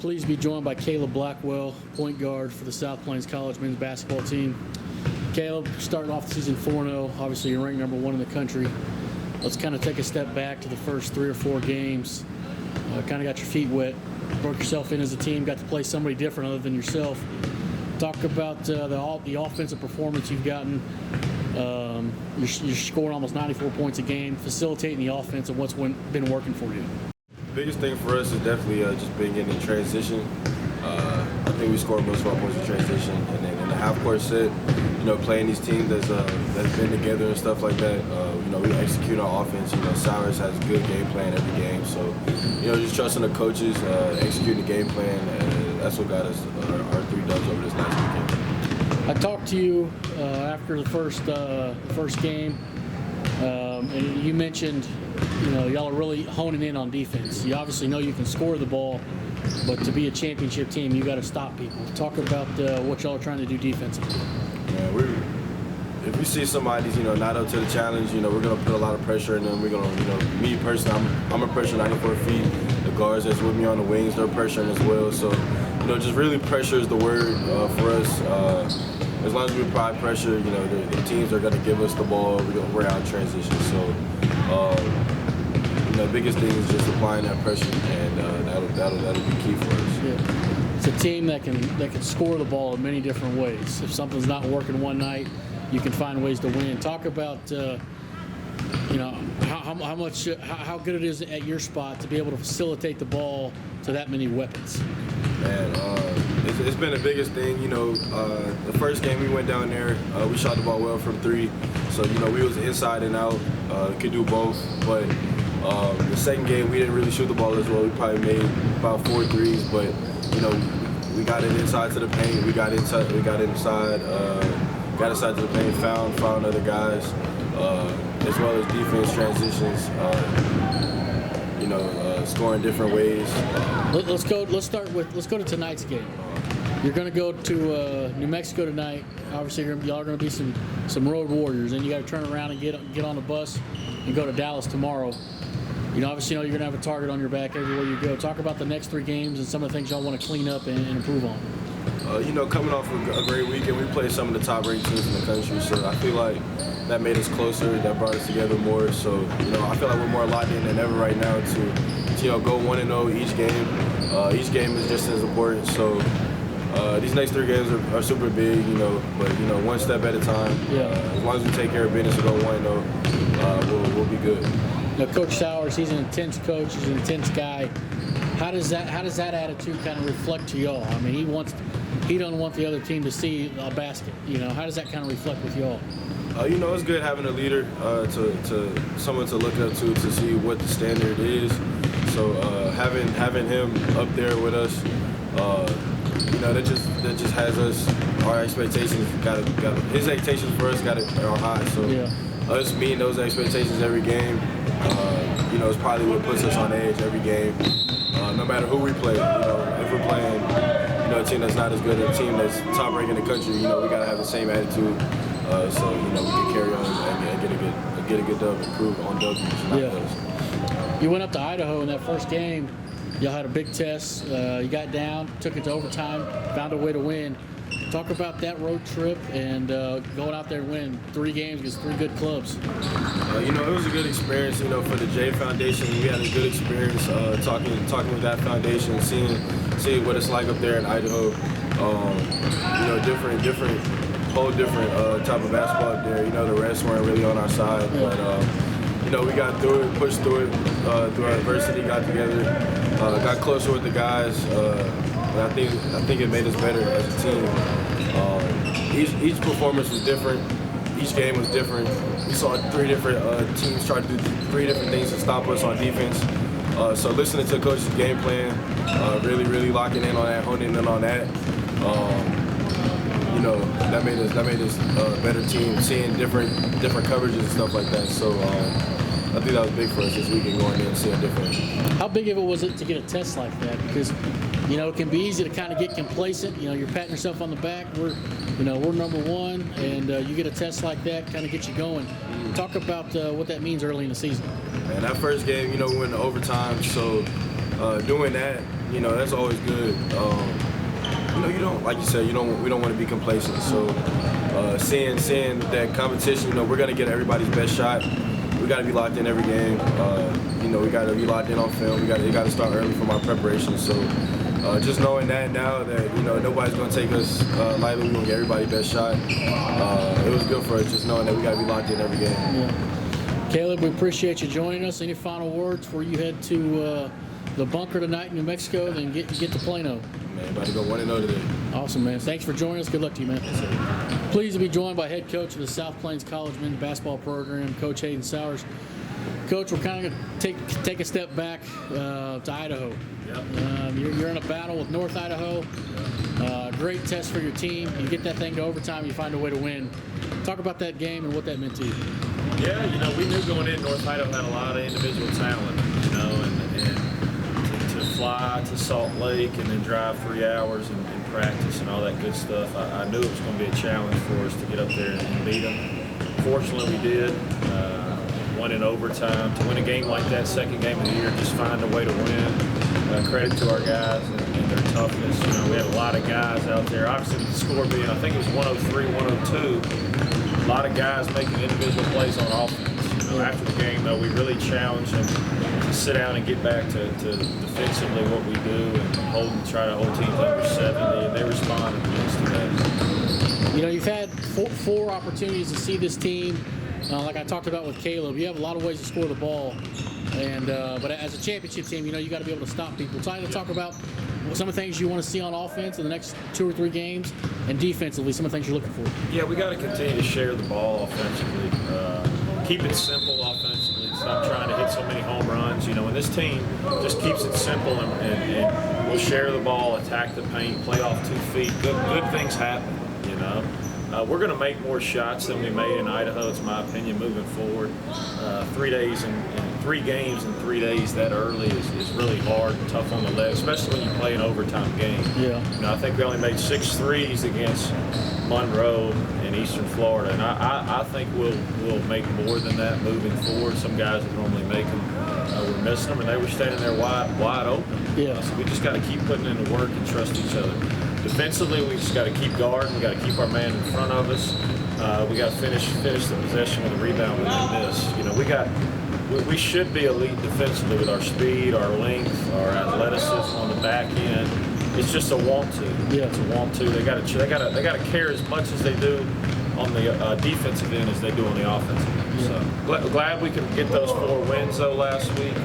Pleased to be joined by Caleb Blackwell, point guard for the South Plains College men's basketball team. Caleb, starting off the season 4-0. Obviously, you're ranked number 1 in the country. Let's kind of take a step back to the first 3 or 4 games. Kind of got your feet wet, broke yourself in as a team, got to play somebody different other than yourself. Talk about the offensive performance you've gotten. You're scoring almost 94 points a game, facilitating the offense and what's been working for you. Biggest thing for us is definitely just being in transition. I think we scored most of our points in transition, and then in the half-court set, playing these teams that's been together and stuff like that. We execute our offense. Sowers has a good game plan every game, so just trusting the coaches, executing the game plan, and that's what got us our 3 dubs over this last weekend. I talked to you after the first game, and you mentioned y'all are really honing in on defense. You obviously know you can score the ball, but to be a championship team, you got to stop people. Talk about what y'all are trying to do defensively. Yeah, if we see somebody's not up to the challenge, we're gonna put a lot of pressure in them. We're gonna, me personally, I'm a pressure 94 feet. The guards that's with me on the wings, they're pressuring as well. So, just really pressure is the word for us. As long as we apply pressure, the teams are gonna give us the ball. We're out in transition. So, the biggest thing is just applying that pressure, and that'll be key for us. Yeah. It's a team that can score the ball in many different ways. If something's not working one night, you can find ways to win. Talk about how good it is at your spot to be able to facilitate the ball to that many weapons. Man, it's been the biggest thing. The first game we went down there, we shot the ball well from 3, so we was inside and out, could do both. But the second game we didn't really shoot the ball as well. We probably made about 4 threes, but we got it inside to the paint. We got inside to the paint, found other guys, as well as defense transitions. Scoring different ways. Let's go to tonight's game. You're going to go to New Mexico tonight. Obviously, y'all are going to be some road warriors, and you got to turn around and get on the bus and go to Dallas tomorrow. Obviously, you're going to have a target on your back everywhere you go. Talk about the next 3 games and some of the things y'all want to clean up and improve on. Coming off a great weekend, we played some of the top-ranked teams in the country, so I feel like that made us closer, that brought us together more. So, I feel like we're more locked in than ever right now to go 1-0 each game. Each game is just as important. So, these next 3 games are super big, but one step at a time. Yeah. As long as we take care of business and go 1-0, we'll be good. Coach Sowers, he's an intense coach. He's an intense guy. How does that attitude kind of reflect to y'all? I mean, he doesn't want the other team to see a basket. How does that kind of reflect with y'all? It's good having a leader, to someone to look up to see what the standard is. So having him up there with us, that just has us. Our expectations his expectations for us are high. So us meeting those expectations every game, is probably what puts us on edge every game. No matter who we play, if we're playing, a team that's not as good, a team that's top ranked in the country, we gotta have the same attitude, so we can carry on and get a good dub, improve on W's, not Ws. You went up to Idaho in that first game. Y'all had a big test. You got down, took it to overtime, found a way to win. Talk about that road trip and going out there and winning 3 games against 3 good clubs. It was a good experience. For the J Foundation, we had a good experience talking with that foundation, seeing what it's like up there in Idaho. Whole different type of basketball up there. The refs weren't really on our side, but we got through it, pushed through it, through our adversity, got together, got closer with the guys. I think it made us better as a team. Each performance was different. Each game was different. We saw 3 different teams try to do 3 different things to stop us on defense. So listening to the coach's game plan, really locking in on that, honing in on that. That made us a better team, seeing different coverages and stuff like that. So I think that was big for us this weekend, going in and seeing different. How big of it was it to get a test like that? Because it can be easy to kind of get complacent. You're patting yourself on the back. We're number 1, and you get a test like that, kind of gets you going. Talk about what that means early in the season. And that first game, we went to overtime. So doing that, you know, that's always good. You know, you don't, like you said, we don't want to be complacent. So seeing that competition, you know, we're gonna get everybody's best shot. We got to be locked in every game. You know, we got to be locked in on film. We got to start early from our preparation. So just knowing that now that, you know, nobody's going to take us lightly, we're going to get everybody's best shot. It was good for us just knowing that we got to be locked in every game. Yeah. Caleb, we appreciate you joining us. Any final words before you head to the bunker tonight in New Mexico, then get to Plano? Man, about to go 1-0 today. Awesome, man. Thanks for joining us. Good luck to you, man. Yes, Pleased to be joined by head coach of the South Plains College men's basketball program, Coach Hayden Sowers. Coach, we're kind of going to take a step back to Idaho. Yep. You're in a battle with North Idaho. Great test for your team. You get that thing to overtime, you find a way to win. Talk about that game and what that meant to you. Yeah, you know, we knew going in North Idaho had a lot of individual talent, you know, and to fly to Salt Lake and then drive 3 hours and practice and all that good stuff, I knew it was going to be a challenge for us to get up there and beat them. Fortunately, we did. Won in overtime. To win a game like that, second game of the year, just find a way to win. Credit to our guys and their toughness. You know, we had a lot of guys out there. Obviously, the score being, I think it was 103, 102. A lot of guys making individual plays on offense. You know, after the game, though, we really challenged them to sit down and get back to defensively what we do and try to hold teams under 70, and they responded to that. You know, you've had four opportunities to see this team. Like I talked about with Caleb, you have a lot of ways to score the ball, and but as a championship team, you know you got to be able to stop people. Talk about some of the things you want to see on offense in the next 2 or 3 games, and defensively, some of the things you're looking for. Yeah, we got to continue to share the ball offensively. Keep it simple offensively. Stop trying to hit so many home runs. You know, and this team just keeps it simple and we'll share the ball, attack the paint, play off 2 feet. Good things happen. You know. We're going to make more shots than we made in Idaho, it's my opinion, moving forward. 3 days and 3 games in 3 days that early is really hard and tough on the leg, especially when you play an overtime game. Yeah. You know, I think we only made 6 threes against Monroe in Eastern Florida, and I think we'll make more than that moving forward. Some guys that normally make them were missing them, and they were standing there wide open. Yeah. So we just got to keep putting in the work and trust each other. Defensively, we just got to keep guarding. We got to keep our man in front of us. We got to finish the possession with a rebound when they miss. You know, we should be elite defensively with our speed, our length, our athleticism on the back end. It's just a want to. Yeah. It's a want to. They got to care as much as they do on the defensive end as they do on the offensive end. Yeah. So glad we could get those 4 wins though last week.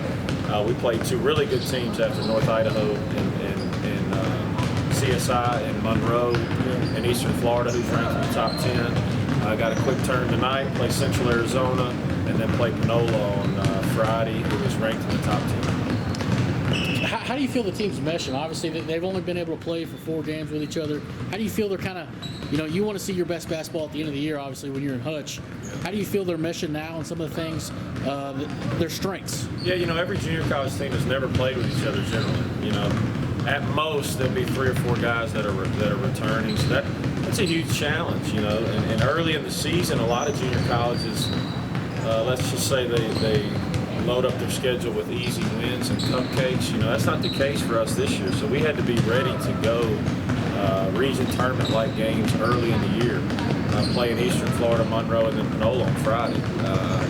We played 2 really good teams after North Idaho and CSI and Monroe and Eastern Florida, who's ranked in the top 10. I got a quick turn tonight, play Central Arizona, and then play Panola on Friday, who was ranked in the top 10. How do you feel the team's meshing? Obviously, they've only been able to play for 4 games with each other. How do you feel they're kind of, you know, you want to see your best basketball at the end of the year, obviously, when you're in Hutch. How do you feel they're meshing now and some of the things, their strengths? Yeah, you know, every junior college team has never played with each other generally, you know. At most, there'll be 3 or 4 guys that are returning. So that's a huge challenge, you know. And early in the season, a lot of junior colleges, let's just say they load up their schedule with easy wins and cupcakes. You know, that's not the case for us this year. So we had to be ready to go region tournament-like games early in the year. Playing Eastern Florida, Monroe, and then Panola on Friday.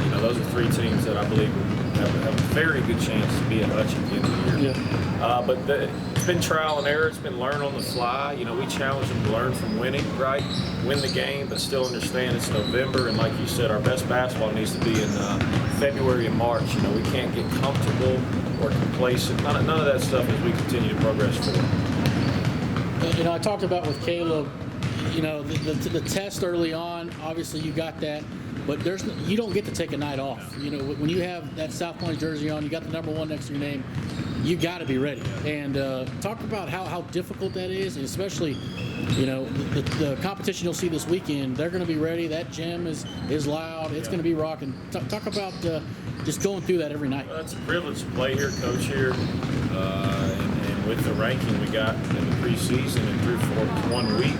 You know, those are 3 teams that I believe have a very good chance to be at Hutch at the end of the year. Yeah. But it's been trial and error. It's been learn on the fly. You know, we challenge them to learn from winning, right? Win the game, but still understand it's November. And like you said, our best basketball needs to be in February and March. You know, we can't get comfortable or complacent. None of that stuff as we continue to progress forward. You know, I talked about with Caleb, you know, the test early on, obviously you got that. But you don't get to take a night off. You know, when you have that South Plains jersey on, you got the number 1 next to your name, you got to be ready. And talk about how difficult that is, and especially, you know, the competition you'll see this weekend. They're going to be ready. That gym is loud. It's going to be rocking. Talk about just going through that every night. Well, it's a privilege to play here, coach here, and with the ranking we got in the preseason and through for 1 week,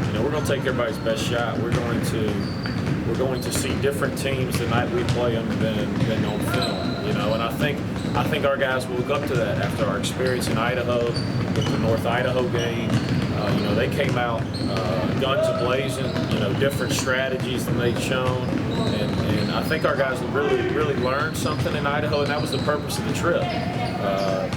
you know, we're going to take everybody's best shot. We're going to see different teams the night we play them than on film. you know, and I think our guys will look up to that after our experience in Idaho with the North Idaho game. You know, they came out guns a-blazing, you know, different strategies than they'd shown, and I think our guys really learned something in Idaho, and that was the purpose of the trip.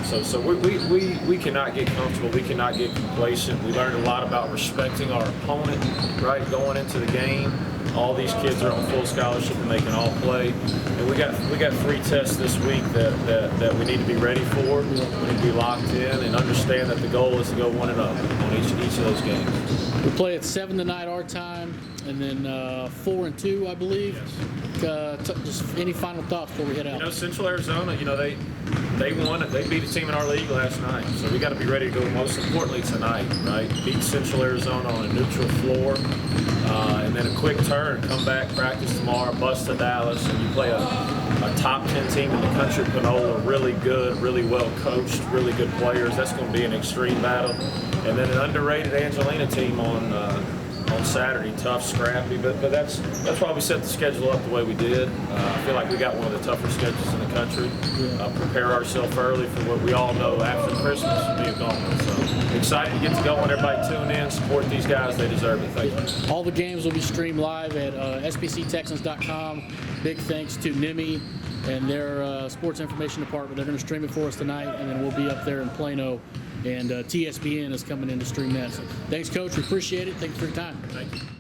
So we cannot get comfortable. We cannot get complacent. We learned a lot about respecting our opponent, right, going into the game. All these kids are on full scholarship and they can all play. And we got 3 tests this week that we need to be ready for. We need to be locked in and understand that the goal is to go 1-0 on each of those games. We play at 7 tonight our time, and then 4-2, I believe. Yes. Just any final thoughts before we head out? You know, Central Arizona, you know, they won it. They beat a team in our league last night. So we got to be ready to go, most importantly, tonight, right? Beat Central Arizona on a neutral floor. And then a quick turn, come back, practice tomorrow, bust to Dallas, and you play a top 10 team in the country, Panola, really good, really well coached, really good players. That's going to be an extreme battle. And then an underrated Angelina team on Saturday, tough, scrappy, but that's why we set the schedule up the way we did. I feel like we got one of the tougher schedules in the country. Prepare ourselves early for what we all know after Christmas will be a gauntlet. So excited to get to go and everybody tune in, support these guys. They deserve it. Thank you. All the games will be streamed live at SPCTexans.com. Big thanks to NIMI and their sports information department. They're going to stream it for us tonight, and then we'll be up there in Plano. And TSBN is coming in to stream that. So thanks, Coach. We appreciate it. Thanks for your time. Thank you.